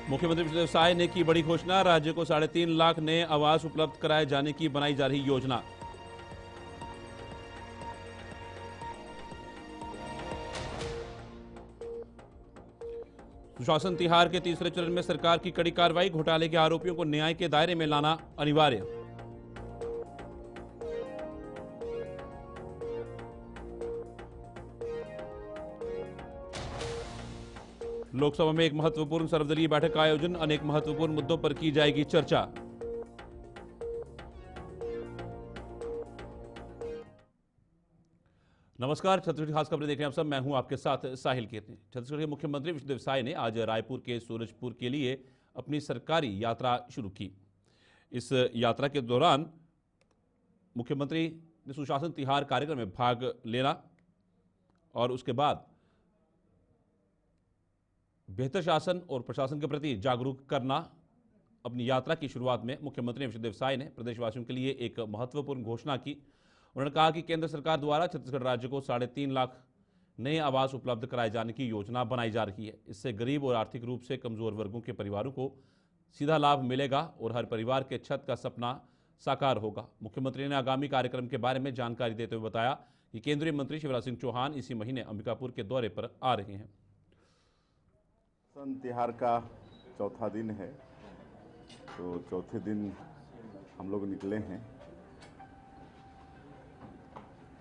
मुख्यमंत्री विष्णुदेव साय ने की बड़ी घोषणा, राज्य को 3.5 लाख नए आवास उपलब्ध कराए जाने की बनाई जा रही योजना। सुशासन तिहार के तीसरे चरण में सरकार की कड़ी कार्रवाई, घोटाले के आरोपियों को न्याय के दायरे में लाना अनिवार्य। लोकसभा में एक महत्वपूर्ण सर्वदलीय बैठक का आयोजन, अनेक महत्वपूर्ण मुद्दों पर की जाएगी चर्चा। नमस्कार, छत्तीसगढ़ खास खबरें देख रहे हैं आप सब। मैं हूं आपके साथ साहिल कीर्ति। छत्तीसगढ़ के मुख्यमंत्री विष्णुदेव साय ने आज रायपुर के सूरजपुर के लिए अपनी सरकारी यात्रा शुरू की। इस यात्रा के दौरान मुख्यमंत्री ने सुशासन तिहार कार्यक्रम में भाग लेना और उसके बाद बेहतर शासन और प्रशासन के प्रति जागरूक करना। अपनी यात्रा की शुरुआत में मुख्यमंत्री विष्णुदेव साय ने प्रदेशवासियों के लिए एक महत्वपूर्ण घोषणा की। उन्होंने कहा कि केंद्र सरकार द्वारा छत्तीसगढ़ राज्य को 3.5 लाख नए आवास उपलब्ध कराए जाने की योजना बनाई जा रही है। इससे गरीब और आर्थिक रूप से कमजोर वर्गों के परिवारों को सीधा लाभ मिलेगा और हर परिवार के छत का सपना साकार होगा। मुख्यमंत्री ने आगामी कार्यक्रम के बारे में जानकारी देते हुए बताया कि केंद्रीय मंत्री शिवराज सिंह चौहान इसी महीने अंबिकापुर के दौरे पर आ रहे हैं। सुशासन तिहार का चौथा दिन है, तो चौथे दिन हम लोग निकले हैं।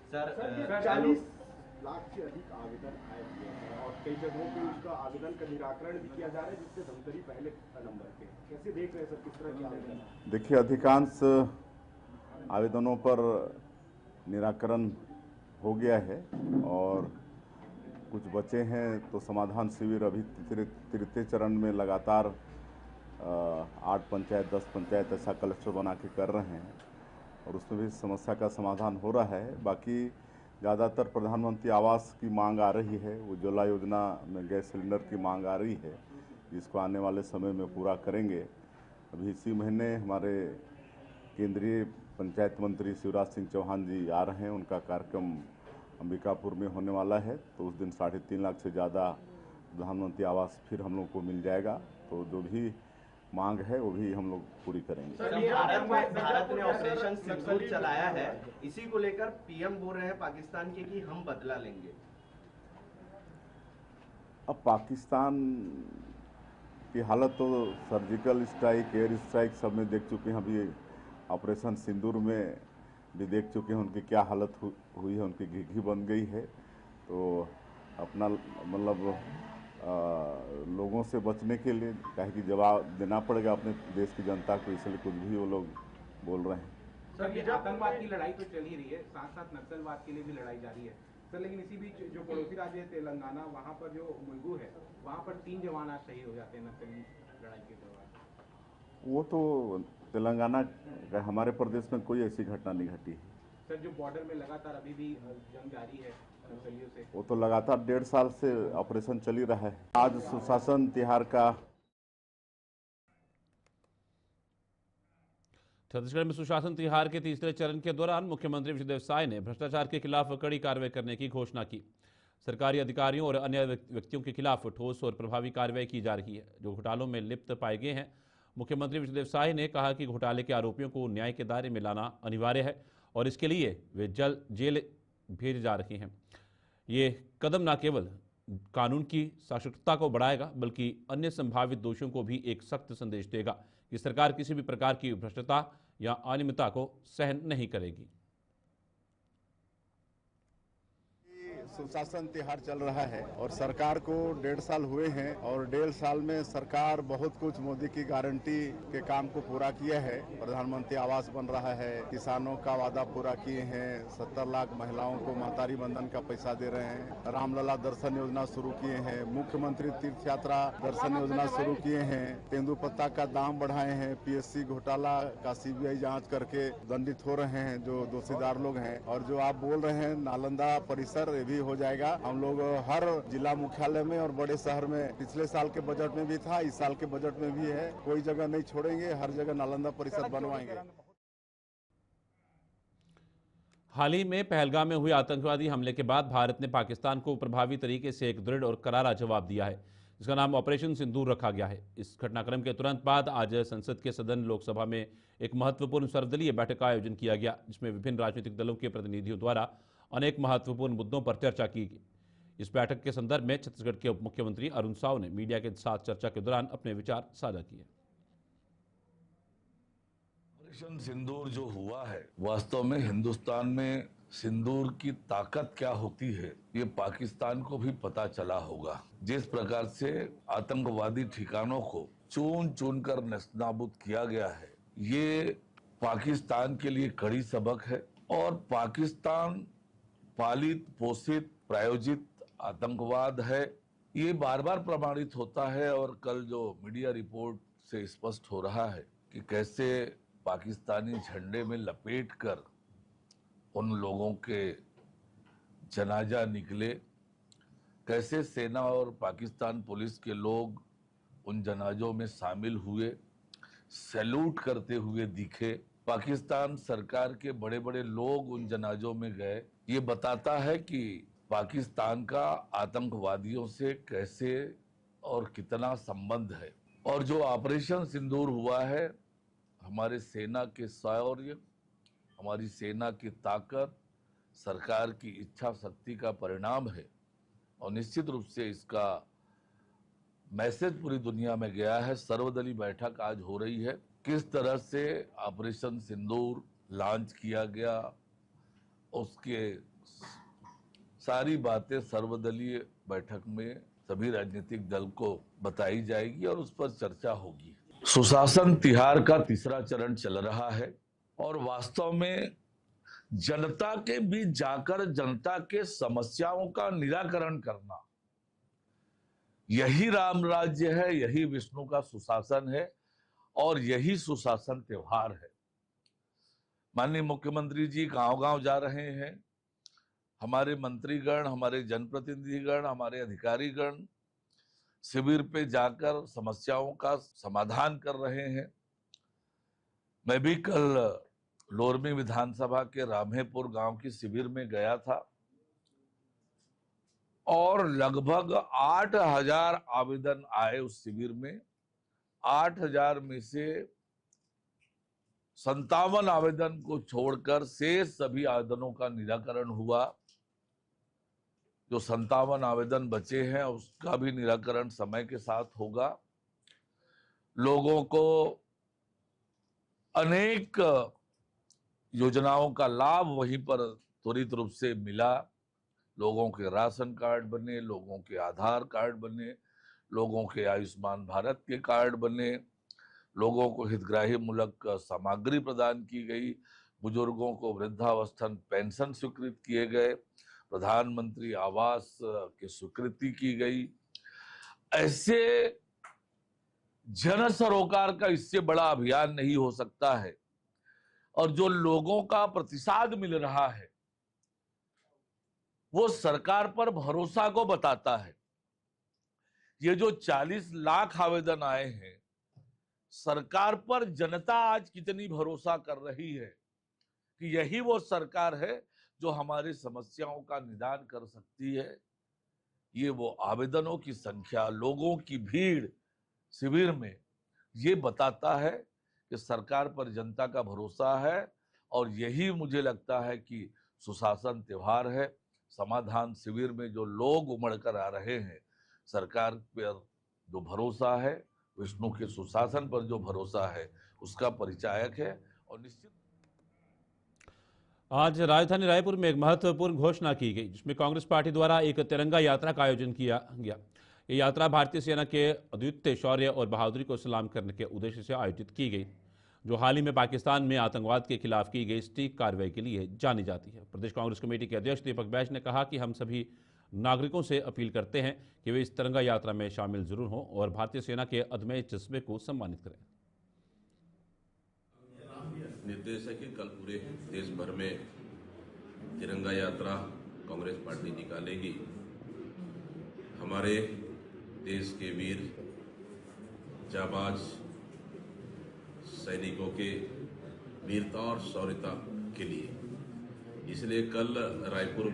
सर 40 लाख से अधिक आवेदन आए हुए हैं और कई जगहों पे उसका आवेदन का निराकरण भी किया जा रहा है, जिससे धमतरी पहले नंबर पे। कैसे देख रहे हैं सर, किस तरह के आवेदन? देखिए, अधिकांश आवेदनों पर निराकरण हो गया है और कुछ बचे हैं, तो समाधान शिविर अभी तृतीय चरण में लगातार 8 पंचायत 10 पंचायत ऐसा क्लस्टर बना के कर रहे हैं और उसमें भी समस्या का समाधान हो रहा है। बाकी ज़्यादातर प्रधानमंत्री आवास की मांग आ रही है, उज्ज्वला योजना में गैस सिलेंडर की मांग आ रही है, जिसको आने वाले समय में पूरा करेंगे। अभी इसी महीने हमारे केंद्रीय पंचायत मंत्री शिवराज सिंह चौहान जी आ रहे हैं, उनका कार्यक्रम अंबिकापुर में होने वाला है, तो उस दिन 3.5 लाख से ज़्यादा प्रधानमंत्री आवास फिर हम लोग को मिल जाएगा। तो जो भी मांग है वो भी हम लोग पूरी करेंगे। सर, भारत ने ऑपरेशन सिंदूर चलाया है, इसी को लेकर पीएम बोल रहे हैं पाकिस्तान के कि हम बदला लेंगे। अब पाकिस्तान की हालत तो सर्जिकल स्ट्राइक, एयर स्ट्राइक सब में देख चुके हैं, अभी ऑपरेशन सिंदूर में भी देख चुके हैं उनकी क्या हालत हुई है, उनकी घिघी बन गई है। तो अपना मतलब लोगों से बचने के लिए कहे कि जवाब देना पड़ेगा अपने देश की जनता को, इसलिए कुछ भी वो लोग बोल रहे हैं। सर, ये आतंकवाद की लड़ाई तो चल ही रही है, साथ साथ नक्सलवाद के लिए भी लड़ाई जारी है सर। लेकिन इसी बीच जो पड़ोसी राज्य है तेलंगाना, वहाँ पर जो मुलगू है, वहाँ पर 3 जवान आज शहीद हो जाते हैं नक्सली लड़ाई के दौरान। वो तो तेलंगाना, हमारे प्रदेश में कोई ऐसी घटना नहीं घटी है सर। जो बॉर्डर में लगातार अभी भी जंग जारी है नक्सलियों से, वो तो लगातार 1.5 साल से ऑपरेशन चल ही रहा है। आज सुशासन तिहार का छत्तीसगढ़ में सुशासन तिहार के तीसरे चरण के दौरान मुख्यमंत्री विष्णुदेव साय ने भ्रष्टाचार के खिलाफ कड़ी कार्रवाई करने की घोषणा की। सरकारी अधिकारियों और अन्य व्यक्तियों के खिलाफ ठोस और प्रभावी कार्रवाई की जा रही है जो घोटालों में लिप्त पाए गए हैं। मुख्यमंत्री विष्णुदेव साय ने कहा कि घोटाले के आरोपियों को न्याय के दायरे में लाना अनिवार्य है और इसके लिए वे जल्द जेल भेजे जा रहे हैं। ये कदम न केवल कानून की साक्षरता को बढ़ाएगा बल्कि अन्य संभावित दोषियों को भी एक सख्त संदेश देगा कि सरकार किसी भी प्रकार की भ्रष्टता या अनियमितता को सहन नहीं करेगी। सुशासन तिहार चल रहा है और सरकार को 1.5 साल हुए हैं और 1.5 साल में सरकार बहुत कुछ मोदी की गारंटी के काम को पूरा किया है। प्रधानमंत्री आवास बन रहा है, किसानों का वादा पूरा किए हैं, 70 लाख महिलाओं को महतारी बंधन का पैसा दे रहे हैं, रामलला दर्शन योजना शुरू किए हैं, मुख्यमंत्री तीर्थ यात्रा दर्शन योजना शुरू किए हैं, तेंदुपत्ता का दाम बढ़ाए हैं, पीएससी घोटाला का सीबीआई जाँच करके दंडित हो रहे हैं जो दोषीदार लोग हैं। और जो आप बोल रहे हैं नालंदा परिसर, ये भी हो जाएगा। हम लोग हर जिला मुख्यालय में और बड़े शहर में, पिछले साल के बजट में भी था, इस साल के बजट में भी है, कोई जगह नहीं छोड़ेंगे, हर जगह नालंदा परिसर बनवाएंगे। हाल ही में पहलगाम में हुए आतंकवादी हमले के बाद भारत ने पाकिस्तान को प्रभावी तरीके से एक दृढ़ और करारा जवाब दिया है। इसका नाम ऑपरेशन सिंदूर रखा गया है। इस घटनाक्रम के तुरंत बाद आज संसद के सदन लोकसभा में एक महत्वपूर्ण सर्वदलीय बैठक का आयोजन किया गया, जिसमें विभिन्न राजनीतिक दलों के प्रतिनिधियों द्वारा अनेक महत्वपूर्ण मुद्दों पर चर्चा की गई। इस बैठक के संदर्भ में छत्तीसगढ़ के उप मुख्यमंत्री अरुण साव ने मीडिया के साथ चर्चा के दौरान अपने विचार साझा किए। ऑपरेशन सिंदूर जो हुआ है, वास्तव में हिंदुस्तान में सिंदूर की ताकत क्या होती है ये पाकिस्तान को भी पता चला होगा। जिस प्रकार से आतंकवादी ठिकानों को चुन चुन कर नेस्तनाबूद किया गया है, ये पाकिस्तान के लिए कड़ी सबक है। और पाकिस्तान पालित, पोषित, प्रायोजित आतंकवाद है, ये बार बार प्रमाणित होता है। और कल जो मीडिया रिपोर्ट से स्पष्ट हो रहा है कि कैसे पाकिस्तानी झंडे में लपेटकर उन लोगों के जनाजा निकले, कैसे सेना और पाकिस्तान पुलिस के लोग उन जनाजों में शामिल हुए, सैल्यूट करते हुए दिखे, पाकिस्तान सरकार के बड़े बड़े लोग उन जनाजों में गए। ये बताता है कि पाकिस्तान का आतंकवादियों से कैसे और कितना संबंध है। और जो ऑपरेशन सिंदूर हुआ है, हमारे सेना के शौर्य, हमारी सेना की ताकत, सरकार की इच्छा शक्ति का परिणाम है। और निश्चित रूप से इसका मैसेज पूरी दुनिया में गया है। सर्वदलीय बैठक आज हो रही है, किस तरह से ऑपरेशन सिंदूर लॉन्च किया गया, उसके सारी बातें सर्वदलीय बैठक में सभी राजनीतिक दल को बताई जाएगी और उस पर चर्चा होगी। सुशासन तिहार का तीसरा चरण चल रहा है और वास्तव में जनता के बीच जाकर जनता के समस्याओं का निराकरण करना, यही राम राज्य है, यही विष्णु का सुशासन है और यही सुशासन त्योहार है। माननीय मुख्यमंत्री जी गांव-गांव जा रहे हैं, हमारे मंत्रीगण, हमारे जनप्रतिनिधिगण, हमारे अधिकारीगण शिविर पे जाकर समस्याओं का समाधान कर रहे हैं। मैं भी कल लोरमी विधानसभा के रामेपुर गांव की शिविर में गया था और लगभग 8,000 आवेदन आए उस शिविर में। 8,000 में से 57 आवेदन को छोड़कर शेष सभी आवेदनों का निराकरण हुआ। जो 57 आवेदन बचे हैं उसका भी निराकरण समय के साथ होगा। लोगों को अनेक योजनाओं का लाभ वहीं पर त्वरित रूप से मिला। लोगों के राशन कार्ड बने, लोगों के आधार कार्ड बने, लोगों के आयुष्मान भारत के कार्ड बने, लोगों को हितग्राही मूलक सामग्री प्रदान की गई, बुजुर्गों को वृद्धावस्था पेंशन स्वीकृत किए गए, प्रधानमंत्री आवास की स्वीकृति की गई। ऐसे जन सरोकार का इससे बड़ा अभियान नहीं हो सकता है। और जो लोगों का प्रतिसाद मिल रहा है वो सरकार पर भरोसा को बताता है। ये जो 40 लाख आवेदन आए हैं, सरकार पर जनता आज कितनी भरोसा कर रही है कि यही वो सरकार है जो हमारी समस्याओं का निदान कर सकती है। ये वो आवेदनों की संख्या, लोगों की भीड़ शिविर में, ये बताता है कि सरकार पर जनता का भरोसा है। और यही मुझे लगता है कि सुशासन त्योहार है। समाधान शिविर में जो लोग उमड़ कर आ रहे हैं, सरकार पर जो भरोसा है, विष्णु के सुशासन पर जो भरोसा है, उसका परिचायक है। और निश्चित आज राजधानी रायपुर में एक महत्वपूर्ण घोषणा की गई, जिसमें कांग्रेस पार्टी द्वारा एक तिरंगा यात्रा का आयोजन किया गया। ये यात्रा भारतीय सेना के अद्वितीय शौर्य और बहादुरी को सलाम करने के उद्देश्य से आयोजित की गई, जो हाल ही में पाकिस्तान में आतंकवाद के खिलाफ की गई सटीक कार्रवाई के लिए जानी जाती है। प्रदेश कांग्रेस कमेटी के अध्यक्ष दीपक बैज ने कहा कि हम सभी नागरिकों से अपील करते हैं कि वे इस तिरंगा यात्रा में शामिल जरूर हों और भारतीय सेना के अदम्य जज्बे को सम्मानित करें। निर्देश है कि कल पूरे देश भर में तिरंगा यात्रा कांग्रेस पार्टी निकालेगी। हमारे देश के वीर जाबाज सैनिकों के वीरता और शौर्यता के लिए। इसलिए कल रायपुर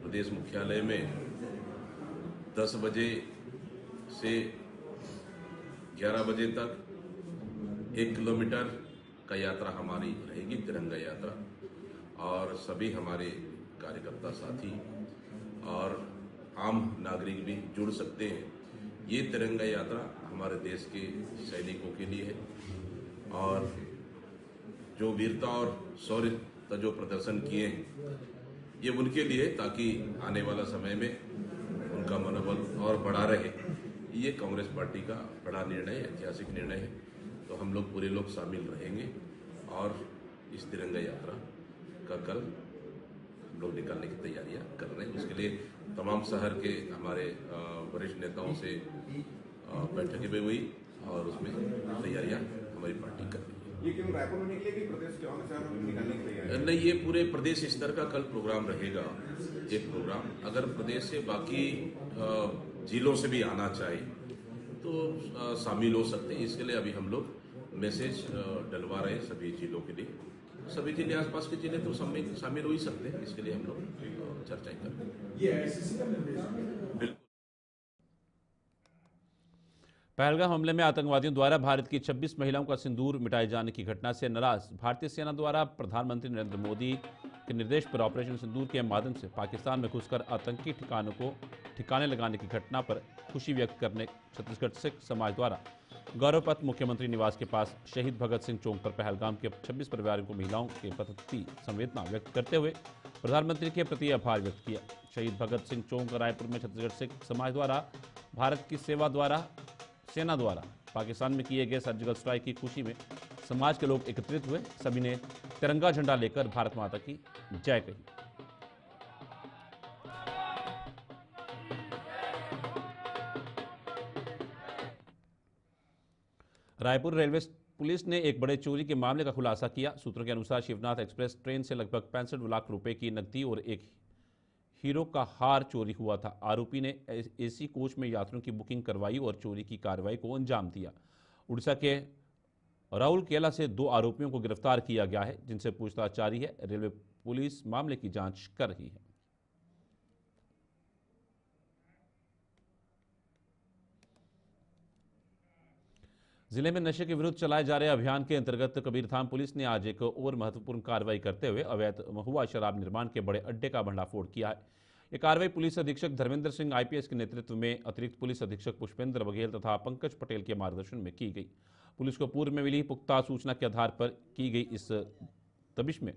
प्रदेश मुख्यालय में 10 बजे से 11 बजे तक 1 किलोमीटर का यात्रा हमारी रहेगी, तिरंगा यात्रा। और सभी हमारे कार्यकर्ता साथी और आम नागरिक भी जुड़ सकते हैं। ये तिरंगा यात्रा हमारे देश के सैनिकों के लिए है और जो वीरता और शौर्य का जो प्रदर्शन किए हैं ये उनके लिए, ताकि आने वाला समय में उनका मनोबल और बढ़ा रहे। ये कांग्रेस पार्टी का बड़ा निर्णय है, ऐतिहासिक निर्णय है। तो हम लोग पूरे लोग शामिल रहेंगे और इस तिरंगा यात्रा का कल हम लोग निकालने की तैयारियां कर रहे हैं। उसके लिए तमाम शहर के हमारे वरिष्ठ नेताओं से बैठकें भी हुई और उसमें तैयारियां हमारी पार्टी कर रही है। ये केवल रायपुर में निकलेगी, प्रदेश के अन्य शहरों में निकालने की तैयारी? नहीं, ये पूरे प्रदेश स्तर का कल प्रोग्राम रहेगा। एक प्रोग्राम अगर प्रदेश से बाकी जिलों से भी आना चाहे तो शामिल हो सकते हैं। इसके लिए अभी हम लोग मैसेज डलवा रहे हैं सभी जिलों के लिए। सभी जिले, आसपास के जिले तो शामिल हो ही सकते हैं। इसके लिए हम लोग चर्चाएं कर रहे हैं। ये आईसीसी का निर्देश है? बिल्कुल। पहलगाम हमले में आतंकवादियों द्वारा भारत की 26 महिलाओं का सिंदूर मिटाए जाने की घटना से नाराज भारतीय सेना द्वारा प्रधानमंत्री नरेंद्र मोदी के निर्देश पर ऑपरेशन सिंदूर के माध्यम से पाकिस्तान में घुसकर आतंकी ठिकानों को ठिकाने लगाने की घटना पर खुशी व्यक्त करने छत्तीसगढ़ सिख समाज द्वारा गौरव पथ मुख्यमंत्री निवास के पास शहीद भगत सिंह चौक पर पहलगाम के 26 परिवारों को महिलाओं के प्रति संवेदना व्यक्त करते हुए प्रधानमंत्री के प्रति आभार व्यक्त किया। शहीद भगत सिंह चौक रायपुर में छत्तीसगढ़ सिख समाज द्वारा भारत की सेना द्वारा पाकिस्तान में किए गए सर्जिकल स्ट्राइक की खुशी में समाज के लोग एकत्रित हुए। सभी ने तिरंगा झंडा लेकर भारत माता की जय कही। रायपुर रेलवे पुलिस ने एक बड़े चोरी के मामले का खुलासा किया। सूत्रों के अनुसार शिवनाथ एक्सप्रेस ट्रेन से लगभग 65 लाख रुपए की नकदी और एक हीरो का हार चोरी हुआ था। आरोपी ने एसी कोच में यात्रियों की बुकिंग करवाई और चोरी की कार्रवाई को अंजाम दिया। उड़ीसा के राउरकेला से 2 आरोपियों को गिरफ्तार किया गया है, जिनसे पूछताछ जारी है। रेलवे पुलिस मामले की जांच कर रही है। जिले में नशे के विरुद्ध चलाए जा रहे अभियान के अंतर्गत कबीरधाम पुलिस ने आज एक और महत्वपूर्ण कार्रवाई करते हुए अवैध महुआ शराब निर्माण के बड़े अड्डे का भंडाफोड़ किया है। यह कार्रवाई पुलिस अधीक्षक धर्मेंद्र सिंह आईपीएस के नेतृत्व में अतिरिक्त पुलिस अधीक्षक पुष्पेंद्र बघेल तथा पंकज पटेल के मार्गदर्शन में की गई। पुलिस को पूर्व में मिली पुख्ता सूचना के आधार पर की गई इस दबिश में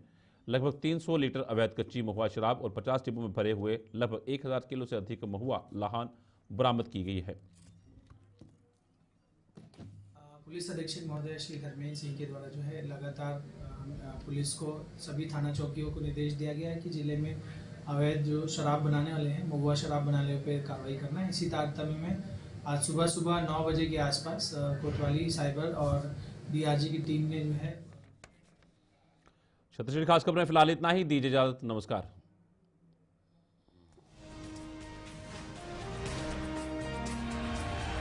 लगभग 300 लीटर अवैध कच्ची महुआ शराब और 50 डिब्बों में भरे हुए लगभग 1000 किलो से अधिक महुआ लाहन बरामद की गई है। पुलिस अधीक्षक महोदय श्री धर्मेंद्र सिंह के द्वारा जो है लगातार पुलिस को सभी थाना चौकियों को निर्देश दिया गया है कि जिले में अवैध जो शराब बनाने वाले हैं, महुआ शराब बनाने वाले पे कार्रवाई करना है। इसी तारतम्य में आज सुबह 9 बजे के आसपास कोतवाली साइबर और डीआरजी की टीम ने जो है। छत्तीसगढ़ खास खबरें फिलहाल इतना ही। दीजिए इजाजत, नमस्कार।